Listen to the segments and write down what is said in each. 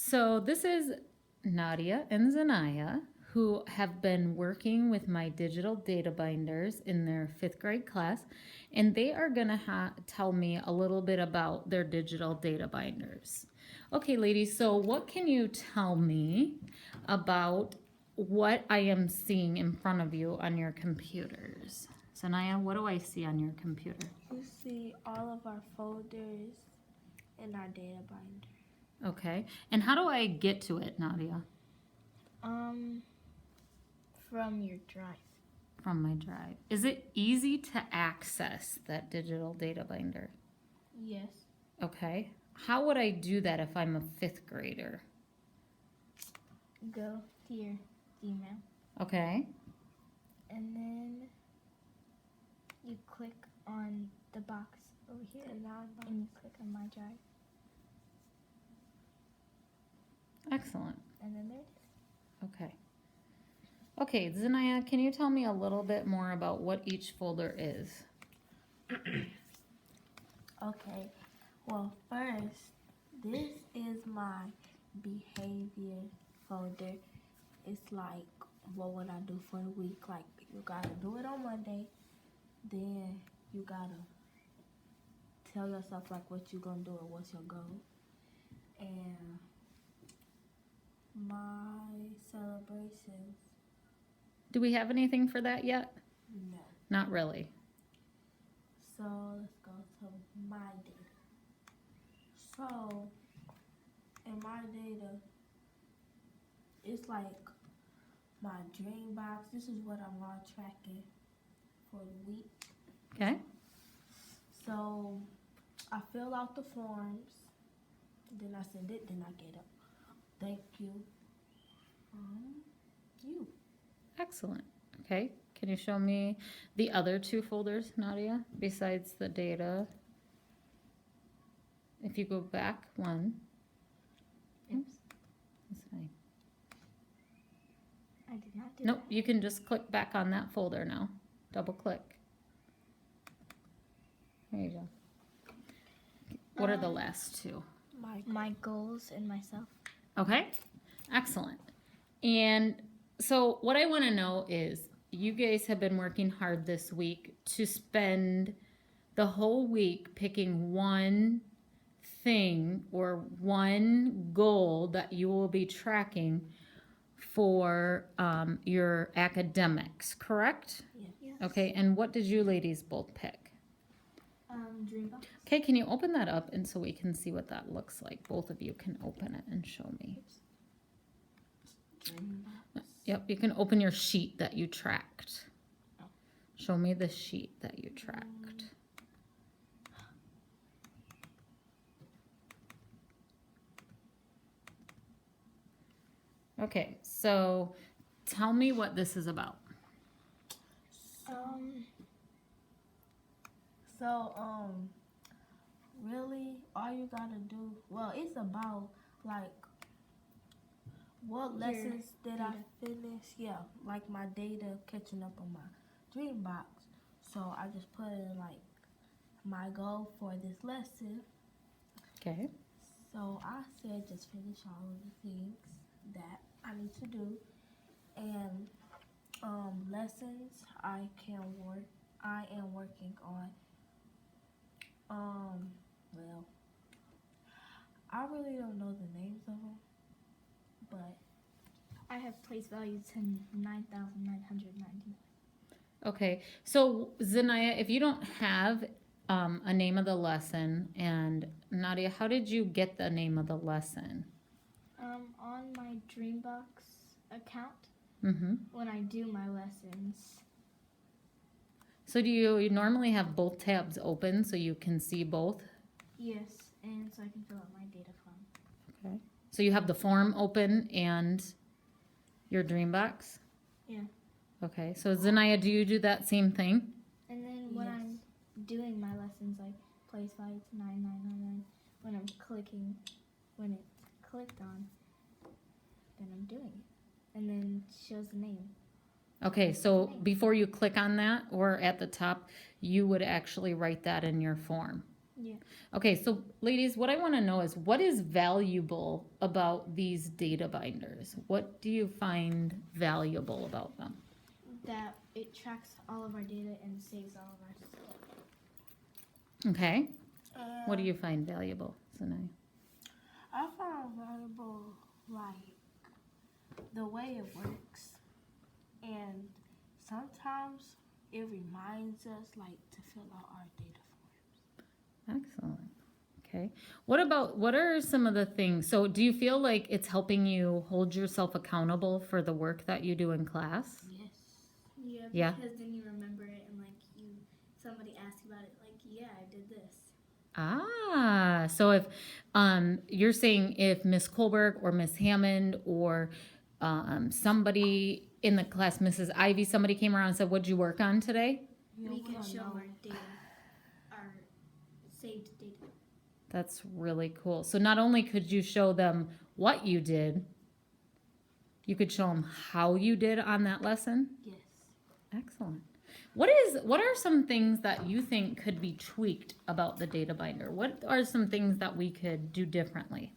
So this is Nadia and Zanaya, who have been working with my digital data binders in their 5th grade class, and they are gonna tell me a little bit about their digital data binders. Okay, ladies, so what can you tell me about what I am seeing in front of you on your computers? Zanaya, what do I see on your computer? You see all of our folders in our data binder. Okay, and how do I get to it, Nadia? From your drive. From my drive. Is it easy to access that digital data binder? Yes. Okay. How would I do that if I'm a 5th grader? Go to your Gmail, Okay. and then you click on the box over here, and you click on my drive, Excellent. and then there it is. Okay. Okay, Zanaya, can you tell me a little bit more about what each folder is? Okay. Well, first, this is my behavior folder. It's like, what would I do for the week? Like, you gotta do it on Monday. Then you gotta tell yourself like what you gonna do and what's your goal. And my celebrations, Do we have anything for that yet? no. Not really. So let's go to my data. So in my data, it's like my dream box. This is what I'm all tracking for the week. Okay. So I fill out the forms, then I send it, then I get a thank you from you. Excellent. Okay. Can you show me the other 2 folders, Nadia, besides the data? If you go back one. Oops, That's fine. I did not do Nope, that. you can just click back on that folder now. Double click. There you go. What are the last 2? My goals and myself. Okay, excellent. And so what I want to know is you guys have been working hard this week to spend the whole week picking one thing or one goal that you will be tracking for your academics, correct? Yes. Okay, and what did you ladies both pick? Dreambox. Okay, can you open that up and so we can see what that looks like? Both of you can open it and show me. Dreambox. Yep, you can open your sheet that you tracked. Oh. Show me the sheet that you tracked. Okay, so tell me what this is about. Really, all you gotta do, well, it's about like what lessons did I finish? Yeah, like my data catching up on my Dreambox. So I just put in like my goal for this lesson. Okay. So I said just finish all of the things that I need to do, and lessons I am working on. Well, I really don't know the names of them, but I have place value to 9,990. Okay, so Zanaya, if you don't have a name of the lesson, and Nadia, how did you get the name of the lesson? On my Dreambox account, Mm-hmm. when I do my lessons. So do you normally have both tabs open so you can see both? Yes, and so I can fill out my data form. Okay. So you have the form open and your Dreambox? Yeah. Okay, so Zanaya, do you do that same thing? And then when I'm doing my lessons, I place value to 9999. When it's clicked on, then I'm doing it. And then it shows the name. Okay, so before you click on that or at the top, you would actually write that in your form. Yeah. Okay, so ladies, what I want to know is what is valuable about these data binders? What do you find valuable about them? That it tracks all of our data and saves all of our stuff. Okay, what do you find valuable, Sanaya? I found valuable like the way it works, and sometimes it reminds us like to fill out our data forms. Excellent. Okay. What are some of the things? So, do you feel like it's helping you hold yourself accountable for the work that you do in class? Yes. Yeah. Because then you remember it, and like somebody asks about it, like, yeah, I did this. Ah, so if you're saying if Miss Colberg or Miss Hammond or somebody in the class, Mrs. Ivy, somebody came around and said, "What'd you work on today?" We can show our data, our saved data. That's really cool. So not only could you show them what you did, you could show them how you did on that lesson. Yes. Excellent. What are some things that you think could be tweaked about the data binder? What are some things that we could do differently?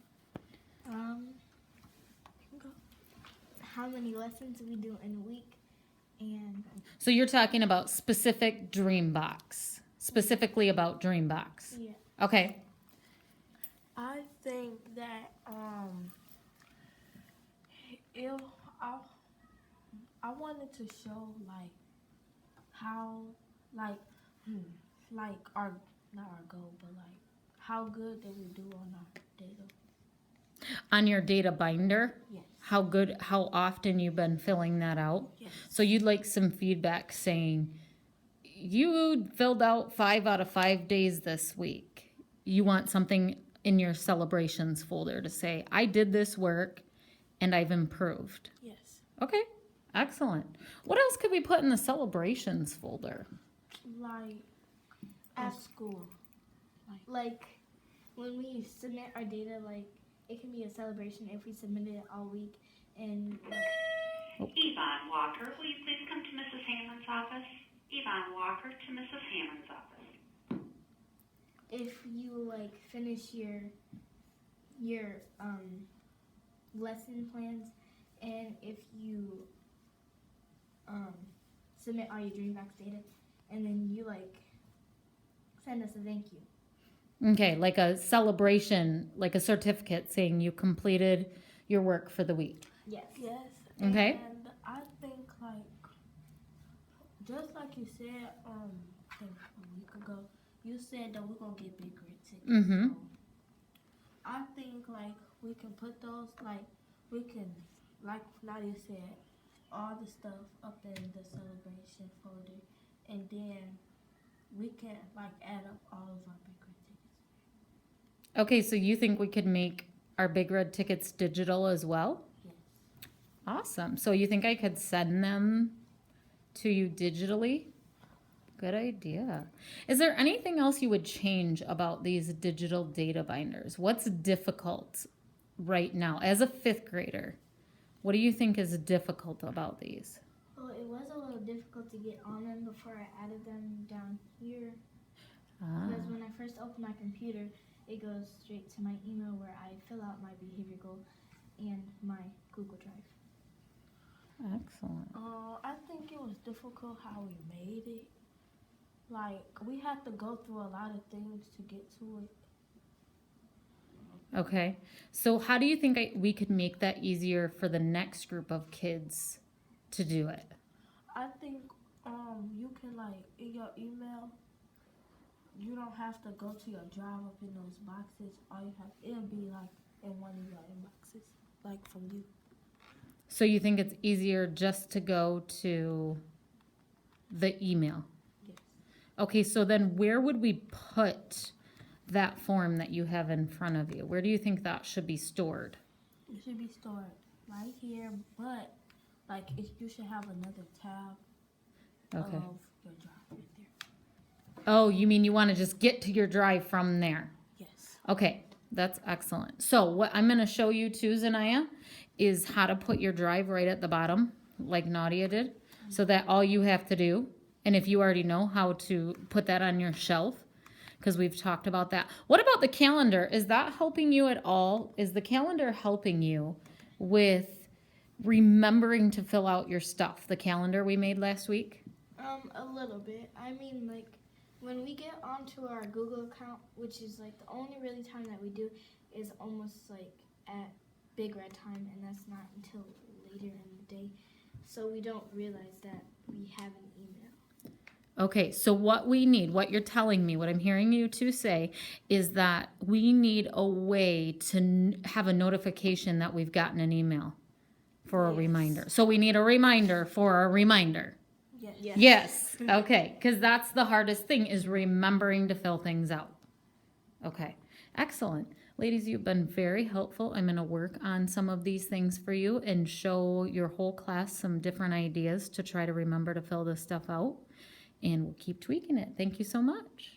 How many lessons we do in a week, and So you're talking about specific Dreambox, specifically about Dreambox. yeah. Okay. I think that if I wanted to show like how like our not our goal but like how good that we do on our data. On your data binder, Yes. how often you've been filling that out. Yes. So you'd like some feedback saying, you filled out 5 out of 5 days this week. You want something in your celebrations folder to say, I did this work and I've improved. Yes. Okay, excellent. What else could we put in the celebrations folder? Like at school. Like when we submit our data, like it can be a celebration if we submitted it all week. And Yvonne Walker, will you please come to Mrs. Hammond's office? Yvonne Walker to Mrs. Hammond's office. if you like finish your lesson plans, and if you submit all your Dreambox data, and then you like send us a thank you. Okay, like a celebration, like a certificate saying you completed your work for the week. Yes. Yes. Okay. And I think like just like you said, I think a week ago, you said that we're gonna get big grid tickets. Mm-hmm. So I think like we can put those we can like Nadia said, all the stuff up in the celebration folder, and then we can like add up all of our big grid tickets. Okay, so you think we could make our Big Red tickets digital as well? Yes. Awesome. So you think I could send them to you digitally? Good idea. Is there anything else you would change about these digital data binders? What's difficult right now as a 5th grader? What do you think is difficult about these? Well, it was a little difficult to get on them before I added them down here. Ah, Because when I first open my computer, it goes straight to my email where I fill out my behavior goal and my Google Drive. excellent. I think it was difficult how we made it. Like we had to go through a lot of things to get to it. Okay. So how do you think we could make that easier for the next group of kids to do it? I think you can like in your email, you don't have to go to your drive up in those boxes. All you have it'll be like in one of your inboxes, like from you. So you think it's easier just to go to the email? Yes. Okay, so then where would we put that form that you have in front of you? Where do you think that should be stored? It should be stored right here, but like you should have another tab Okay. of your drive right there. Oh, you mean you want to just get to your drive from there? Yes. Okay, that's excellent. So what I'm going to show you too, Zanaya, is how to put your drive right at the bottom, like Nadia did, so that all you have to do, and if you already know how to put that on your shelf, because we've talked about that. What about the calendar? Is that helping you at all? Is the calendar helping you with remembering to fill out your stuff? The calendar we made last week? A little bit. I mean, like, when we get onto our Google account, which is like the only really time that we do is almost like at Big Red time, and that's not until later in the day. So we don't realize that we have an email. Okay, so what we need, what you're telling me, what I'm hearing you two say, is that we need a way to have a notification that we've gotten an email for a Yes. reminder. So we need a reminder for a reminder. Yes. Yes, okay, because that's the hardest thing is remembering to fill things out. Okay, excellent. Ladies, you've been very helpful. I'm going to work on some of these things for you and show your whole class some different ideas to try to remember to fill this stuff out. And we'll keep tweaking it. Thank you so much.